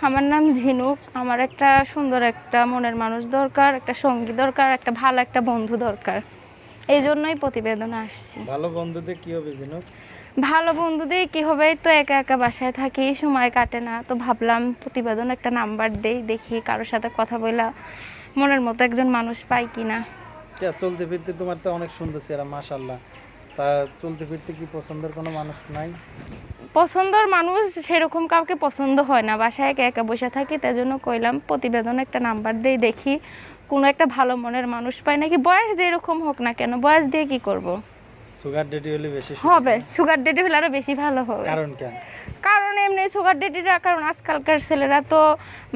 আমার নাম ঝিনুক। আমার একটা সুন্দর একটা মনের মানুষ দরকার, একটা সঙ্গী দরকার, একটা ভালো একটা বন্ধু দরকার। এই জন্যই প্রতিবেদনে আসছি। ভালো বন্ধুদের কি হবে ঝিনুক? ভালো বন্ধু দিয়ে কী হবে, এই তো একা একা বাসায় থাকি, সময় কাটে না, তো ভাবলাম প্রতিবেদন একটা নাম্বার দেই, দেখি কারোর সাথে কথা বলা মনের মতো একজন মানুষ পাই কি না। চলতে ফিরতে তোমার তো অনেক সুন্দর চেহারা, মাশাআল্লাহ। তা চলতে ফিরতে কি পছন্দের কোনো মানুষ নাই? পছন্দর মানুষ সেরকম কাউকে পছন্দ হয় না, বাসায় একা একা বসে থাকি, তাই জন্য কইলাম প্রতিবেদন একটা নাম্বার দিয়ে দেখি কোনো একটা ভালো মনের মানুষ পাই নাকি। বয়স যেরকম হোক না কেন, বয়স দিয়ে কি করব। সুগার ডেডি হলে বেশি হবে, সুগার ডেডি হলে আরো বেশি ভালো হবে। কারণ কেন? কারণ এমনি সুগার ডেডিরা, কারণ আজকালকার ছেলেরা তো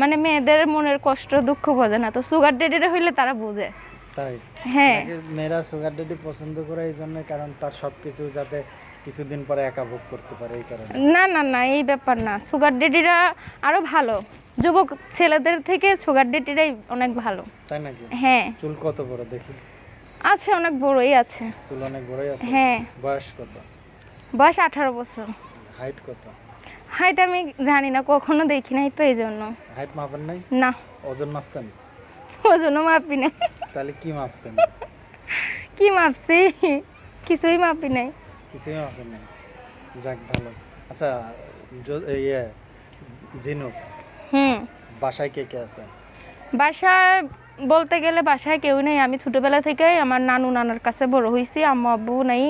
মানে মেয়েদের মনের কষ্ট দুঃখ বোঝে না, তো সুগার ডেডিরা হইলে তারা বুঝে। তাই? হ্যাঁ, মেয়েরা সুগার ডেডি পছন্দ করে এই জন্য, কারণ তার সবকিছু যাতে কিছুদিন পরে একা ভোগ করতে পারে এই কারণে। না না না, এই ব্যাপার না, সুগার ডেডিরা আরো ভালো, যুবক ছেলেদের থেকে সুগার ডেডিরাই অনেক ভালো। তাই নাকি? হ্যাঁ, চুল কত বড় দেখি? আছে, অনেক বড়ই আছে। চুল অনেক বড়ই আছে? হ্যাঁ। বয়স কত? বয়স 18 বছর। হাইট কত? হাইট আমি জানি না, কখনো দেখি নাই, তো এই জন্য। হাইট মাপেন নাই? না, ওজন মাপছেন? ওজনও মাপি নাই। তাহলে কি মাপছেন? কি মাপছি? কিছুই মাপি নাই। কিছুই মাপেন নাই? যাক ভালো। আচ্ছা, ইয়ে ঝিনুক, বাসায় কে কে আছে? বাসায় বলতে গেলে বাসায় কেউ নেই। আমি ছোটোবেলা থেকেই আমার নানু নানার কাছে বড় হয়েছি। আম্মু আব্বু নেই,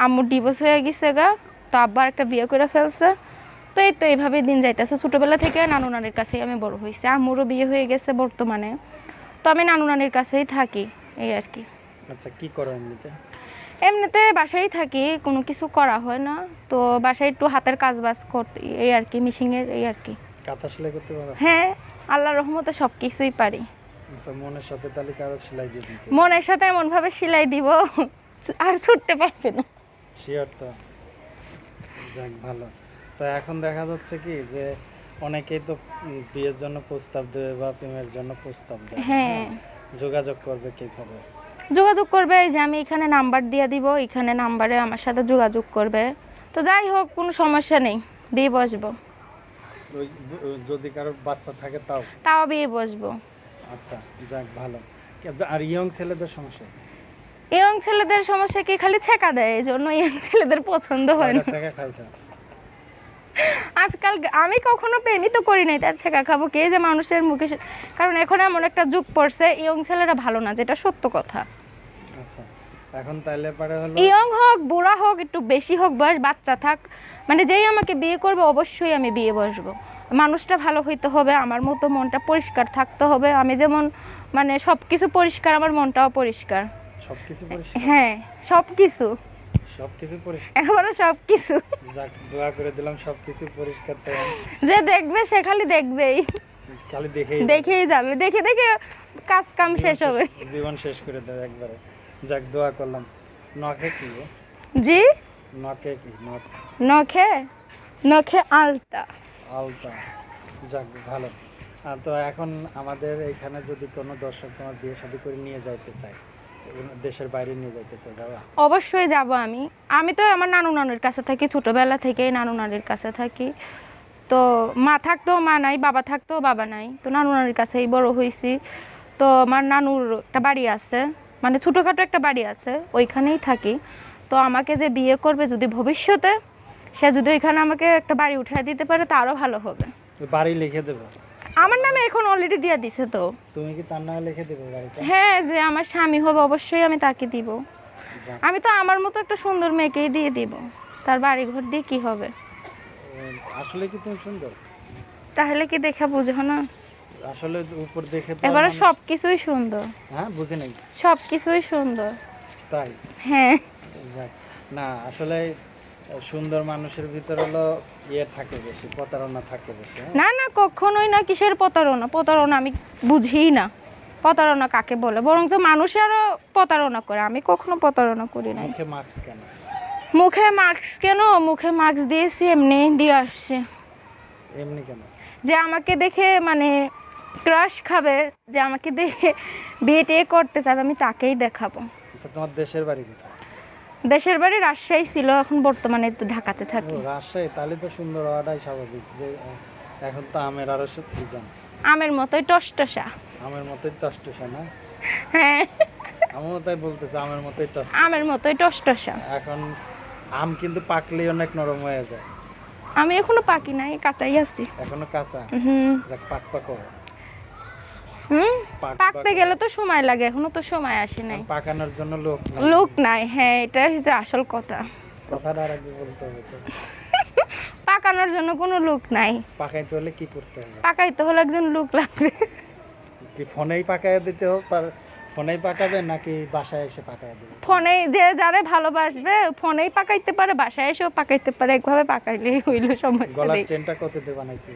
আম্মুর ডিভোর্স হয়ে গেছে গা, তো আব্বা একটা বিয়ে করে ফেলছে। তো এই তো এইভাবে দিন যাইতেছে। ছোটোবেলা থেকে নানু নানির কাছেই আমি বড় হয়েছি। আম্মুরও বিয়ে হয়ে গেছে বর্তমানে, তো আমি নানু নানির কাছেই থাকি, এই আর কি। আচ্ছা, কি করো এমনিতে? এমনিতে বাসায় থাকি, কোনো কিছু করা হয় না, তো বাসায় একটু হাতের কাজ বাজ করতে, এই আর কি, মিশিংয়ের, এই আর কি। কাঁথা সেলাই করতে পারো? হ্যাঁ, আল্লাহর রহমতে সব কিছুই পারি। আচ্ছা, মনের সাথে তাহলে কারো সেলাই দিয়ে দিতে? মনের সাথে এমনভাবে সেলাই দিব আর ছুটতে পারবে না। শিওর তো? যাক ভালো। তো এখন দেখা যাচ্ছে কি যে অনেকেই তো বিয়ের জন্য প্রস্তাব দেবে বা প্রেমের জন্য প্রস্তাব দেবে। হ্যাঁ, যোগাযোগ করবে কিভাবে? যোগাযোগ করবে, এই যে আমি এখানে নাম্বার দিয়ে দিব, এখানে নাম্বারে আমার সাথে যোগাযোগ করবে। তো যাই হোক, কোনো সমস্যা নেই, বিয়ে বসবো। ওই যদি কারোর বাচ্চা থাকে তাও? তাও বিয়ে বসবো। আচ্ছা, যাক ভালো। আর ইয়ং ছেলেদের সমস্যা? ইয়ং ছেলেদের সমস্যা কি, খালি ছেঁকা দেয়, এই জন্য ইয়ং ছেলেদের পছন্দ হয় না। আজকাল আমি কখনো প্রেমই তো করি নাই, তার ছেঁকা খাবো কে যে মানুষের মুখে। কারণ এখন এমন একটা যুগ পড়ছে, ইয়ং ছেলেরা ভালো না, যেটা সত্য কথা। আচ্ছা, এখন তাইলে পারে হলো ইয়ং হোক বুড়া হোক, একটু বেশি হোক বয়স, বাচ্চা থাক, মানে যেই আমাকে বিয়ে করবে অবশ্যই আমি বিয়ে বসবো। মানুষটা ভালো হইতে হবে, আমার মতো মনটা পরিষ্কার থাকতে হবে। আমি যেমন মানে সব কিছু পরিষ্কার, আমার মনটাও পরিষ্কার। সবকিছু পরিষ্কার? হ্যাঁ, সব কিছু, সবকিছু পরিষ্কার? একেবারে সব কিছু। যাক, দোয়া করে দিলাম সবকিছু পরিষ্কার থাকে। যে দেখবে সে খালি দেখবেই, খালি দেখেই যাবে, দেখে দেখে কাজ কাম শেষ হবে, জীবন শেষ করে দেবে একবারে। যাক, দোয়া করলাম। নখে কি? জি, নখে কি? নখ? নখে, নখে আলতা। আলতা? যাক ভালো। তো এখন আমাদের এখানে যদি কোনো দর্শক তোমার বিয়ে শাদী করে নিয়ে যাইতে চায়, দেশের বাইরে নিয়ে যাইতে চায়, যাওয়া? অবশ্যই যাব। আমি তো আমার নানু নানির কাছে থাকি, ছোটোবেলা থেকেই নানু নানির কাছে থাকি। তো মা থাকতো মা নাই, বাবা থাকতো বাবা নাই, তো নানু নানির কাছেই বড় হয়েছি। তো আমার নানুর একটা বাড়ি আছে, মানে ছোটোখাটো একটা বাড়ি আছে, ওইখানেই থাকি। তো আমাকে যে বিয়ে করবে, যদি ভবিষ্যতে সে যদি ওইখানে আমাকে একটা বাড়ি উঠিয়ে দিতে পারে, তা আরও ভালো হবে। বাড়ি লিখে দেবে? আমার নামে এখন অলরেডি দিয়ে দিছে। তো তুমি কি তার নামে লিখে দেবে বাড়িটা? হ্যাঁ, যে আমার স্বামী হবে অবশ্যই আমি তাকে দিব। আমি তো আমার মতো একটা সুন্দর মেয়েকেই দিয়ে দিব, তার বাড়ি ঘর দিয়ে কি হবে। আসলে কি তুমি সুন্দর? তাহলে কি দেখে বুঝো না? আসলে উপর দেখে তো এবারে সব কিছুই সুন্দর। হ্যাঁ, বুঝি নাই। সব কিছুই সুন্দর। তাই? হ্যাঁ। যাক, না আসলে সুন্দর মানুষের ভিতর হলো ইয়ে থাকে বেশি, প্রতারণা থাকে বেশি। না না, কখনোই না। কিসের প্রতারণা? প্রতারণা আমি বুঝিই না প্রতারণা কাকে বলে, বরং যে মানুষেরও প্রতারণা করে, আমি কখনো প্রতারণা করি না। মুখে মাস্ক কেন? মুখে মাস্ক কেন? মুখে মাস্ক দিয়েছি, এমনি দিয়ে আসছে। এমনি কেন? যে আমাকে দেখে মানে ক্রাশ খাবে, যে আমাকে দেখে বিয়ে টিয়ে করতে চাবে, আমি তাকেই দেখাবো। আচ্ছা, তোমার দেশের বাড়ি কোথায়? দেশের বাড়ি রাজশাহী ছিল, এখন বর্তমানে তো ঢাকাতে থাকি। রাজশাহী? তাহলে তো সুন্দর হওয়াটাই স্বাভাবিক। যে এখন তো আমের আরো সিজন, আমের মতোই টসটসা। আমের মতোই টসটসা না? হ্যাঁ, আমিও তাই বলতেছে, আমের মতোই টস। আমের মতোই টসটসা। এখন আম কিন্তু পাকলেই অনেক নরম হয়ে যায়। আমি এখনো পাকি নাই, কাঁচাই আছি। এখনো কাঁচা, হুম যাক পাকো। হুম, পাক পাকতে গেলে তো সময় লাগে, এখনো তো সময় আসে নাই, পাকানোর জন্য লোক নাই। লোক নাই। হ্যাঁ, এটা হচ্ছে আসল কথা। কথাটা আর আগে বলতে হবে তো। পাকানোর জন্য কোনো লোক নাই, পাকাইতে হলে কি করতে হবে? পাকাইতে হলে একজন লোক লাগবে। কি ফোনেই পাকায় দিতে হোক, ফোনেই পাকাবে নাকি বাসায় এসে পাকায় দেবে? ফোনে যে যারে ভালোবাসবে ফোনেই পাকাইতে পারে, বাসায় এসেও পাকাইতে পারে, একভাবে পাকাইলেই হইল, সমস্যা গলার নেই। চেনটা কত দিয়ে বানাইছি?